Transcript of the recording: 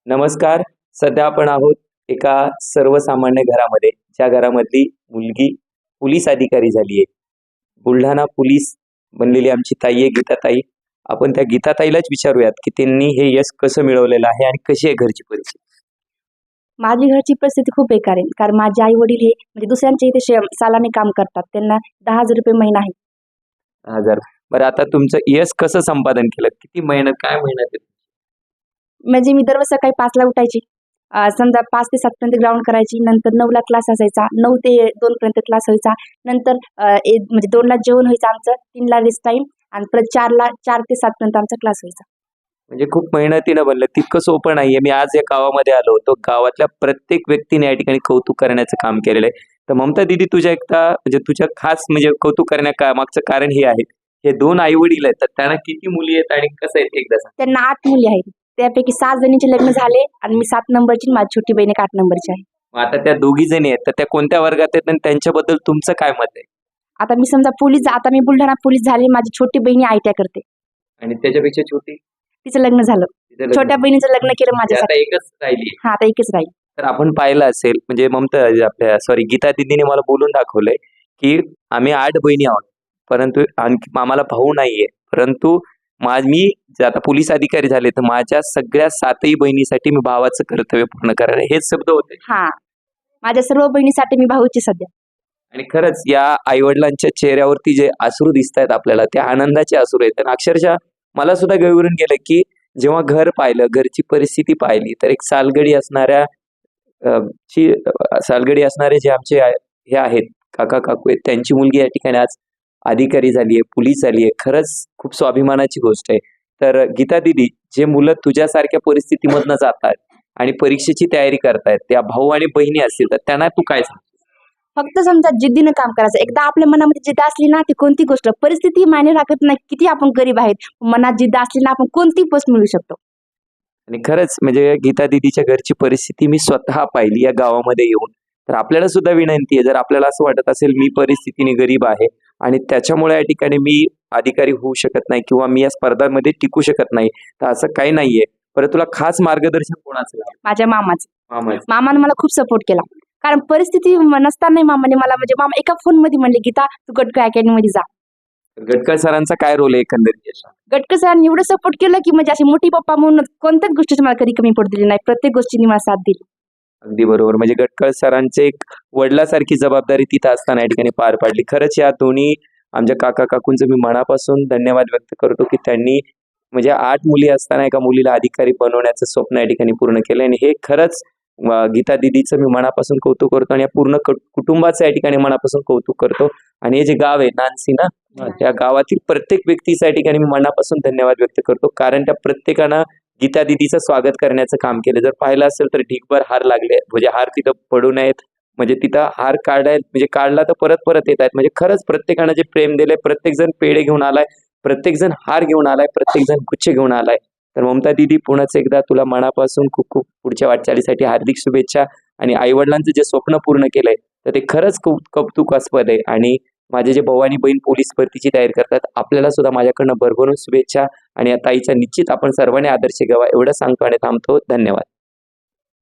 नमस्कार. सध्या आपण आहोत एका सर्वसामान्य घरामध्ये, ज्या घरामधली मुलगी पोलीस अधिकारी झाली आहे. बुलढाणा पोलीस बनलेली आमची ताई आहे गीताताई. आपण त्या गीताताईलाच विचारूयात की त्यांनी हे यश कसं मिळवलेलं आहे आणि कशी आहे घरची परिस्थिती. माझी घरची परिस्थिती खूप बेकार आहे. कारण माझे आई वडील हे म्हणजे दुसऱ्यांच्या इथे सालाने काम करतात. त्यांना 10,000 रुपये महिना आहे. 10,000. बरं, आता तुमचं यश कसं संपादन केलं? किती मेहनत, काय मेहनत आहे? म्हणजे मी दररोज सकाळी 5ला उठायची. समजा 5 ते 7 पर्यंत ग्राउंड करायची. नंतर 9ला क्लास असायचा. 9 ते 2 पर्यंत क्लास व्हायचा. नंतर म्हणजे 2ला जेवण व्हायचं आमचं, 3ला रेस्ट टाइम आणि परत 4 ते 7 पर्यंत आमचा क्लास व्हायचा. म्हणजे खूप मेहनतीनं बनलं. तितकं सोपं नाहीये. मी आज या गावामध्ये आलो होतो. गावातल्या प्रत्येक व्यक्तीने या ठिकाणी कौतुक करण्याचं काम केलेलं आहे. तर ममता दीदी, तुझ्या एकदा म्हणजे तुझ्या खास म्हणजे कौतुक करण्या मागचं कारण हे आहे. हे 2 आई वडील आहेत, तर त्यांना किती मुली आहेत आणि कसं आहे ते एकदा सांग. त्यांना 8 मुली आहेत. त्यापैकी 6 जणींचे लग्न झाले आणि मी 7 नंबरची आणि माझी छोटी बहीण 8 नंबरची आहे. मग आता त्या दोघी जणी आहेत, तर त्या कोणत्या वर्गात आहेत आणि त्यांच्याबद्दल तुमचं काय मत आहे? आता मी समजा आता मी बुलढाणा पोलीस झाले. माझी छोटी बहिणी ITI करते. आणि त्याच्यापेक्षा छोटी? तिचं लग्न झालं. तिचं लग्न छोट्या बहिणीचं लग्न केलं म्हणजे आता माझ्यासाठी. एकच राहिली. हा, आता एकच राहील. तर आपण पाहिलं असेल, म्हणजे ममता आपल्या गीता दीदीने मला बोलून दाखवलंय की आम्ही 8 बहिणी आहोत, परंतु आणखी आम्हाला भाऊ नाहीये. परंतु मी जे आता पोलीस अधिकारी झाले, तर माझ्या सगळ्या 7ही बहिणीसाठी मी भावाचं कर्तव्य पूर्ण करणार आहे. हेच शब्द होते. हा, माझ्या सर्व बहिणीसाठी मी भाऊची सध्या. आणि खरंच या आईवडिलांच्या चेहऱ्यावरती जे अश्रू दिसत आहेत आपल्याला, ते आनंदाचे अश्रू आहेत. आणि अक्षरशः मला सुद्धा गहिवरून गेलं की जेव्हा घर पाहिलं, घरची परिस्थिती पाहिली, तर एक सालगडी असणाऱ्या सालगडी असणारे जे आमचे हे आहेत काका काकू आहेत, त्यांची मुलगी या ठिकाणी आज अधिकारी झाली आहे, पोलीस झाली आहे. खरंच खूप स्वाभिमानाची गोष्ट आहे. तर गीता दीदी, जे मुलं तुझ्यासारख्या परिस्थितीमधनं जातात आणि परीक्षेची तयारी करतायत, त्या भाऊ आणि बहिणी असतील, तर त्यांना तू काय सांग? फक्त समजा जिद्दीनं काम करायचं. एकदा आपल्या मनामध्ये जिद्द असली ना, ती कोणती गोष्ट परिस्थिती मायने राखत नाही. किती आपण गरीब आहेत, मनात जिद्द असली ना, आपण कोणती पोस्ट मिळवू शकतो. आणि खरंच म्हणजे गीता दीदीच्या घरची परिस्थिती मी स्वतः पाहिली या गावामध्ये येऊन. तर आपल्याला सुद्धा विनंती आहे, जर आपल्याला असं वाटत असेल मी परिस्थितीने गरीब आहे आणि त्याच्यामुळे या ठिकाणी मी अधिकारी होऊ शकत नाही किंवा मी या स्पर्धांमध्ये टिकू शकत नाही, तर असं काही नाहीये. परंतु तुला खास मार्गदर्शन कोणाचं आहे? माझ्या मामाचं. मामाने मला खूप सपोर्ट केला. कारण परिस्थिती नसताना मामाने मला म्हणजे मामा एका फोन मध्ये म्हणले, गीता तू गटकळ अकॅडमी मध्ये जा. गटकळ सरांचा काय रोल आहे एकंदरीत याच्यात? गटकळ सरांनी एवढं सपोर्ट केलं की म्हणजे अशी मोठी पप्पा म्हणून कोणत्याच गोष्टीची मला कधी कमी पडू दिली नाही. प्रत्येक गोष्टीने मला साथ दिली. अगदी बरोबर. म्हणजे गटकळ सरांचे एक वडिलासारखी जबाबदारी तिथं असताना या ठिकाणी पार पाडली. खरंच या दोन्ही आमच्या काका काकूंचं मी मनापासून धन्यवाद व्यक्त करतो की त्यांनी म्हणजे 8 मुली असताना एका मुलीला अधिकारी बनवण्याचं स्वप्न या ठिकाणी पूर्ण केलं. आणि हे खरंच गीता दीदीचं मी मनापासून कौतुक करतो आणि या पूर्ण कुटुंबाचं या ठिकाणी मनापासून कौतुक करतो. आणि हे जे गाव आहे नानसी ना, त्या गावातील प्रत्येक व्यक्तीच्या या ठिकाणी मी मनापासून धन्यवाद व्यक्त करतो, कारण त्या प्रत्येकानं गीता दीदीचं स्वागत करण्याचं काम केलं. जर पाहिलं असेल तर ढीगभर हार लागले, म्हणजे हार तिथं पडू नयेत, म्हणजे तिथं हार म्हणजे काढला तर परत परत येत आहेत. म्हणजे खरंच प्रत्येकानं जे प्रेम दिलंय, प्रत्येक जण पेढे घेऊन आलाय, प्रत्येक जण हार घेऊन आलाय, प्रत्येक जण गुच्छ घेऊन आलाय. तर ममता दीदी, पुन्हा एकदा तुला मनापासून खूप खूप पुढच्या वाटचालीसाठी हार्दिक शुभेच्छा. आणि आईवडिलांचं जे स्वप्न पूर्ण केलंय, तर ते खरंच खूप कौतुकास्पद आहे. आणि माझे जे भाऊ आणि बहीण पोलीस भरतीची तयारी करतात, आपल्याला सुद्धा माझ्याकडनं भरभरून शुभेच्छा. आणि या ताईचा निश्चित आपण सर्वांनी आदर्श घ्यावा, एवढं सांगतो आणि थांबतो. धन्यवाद.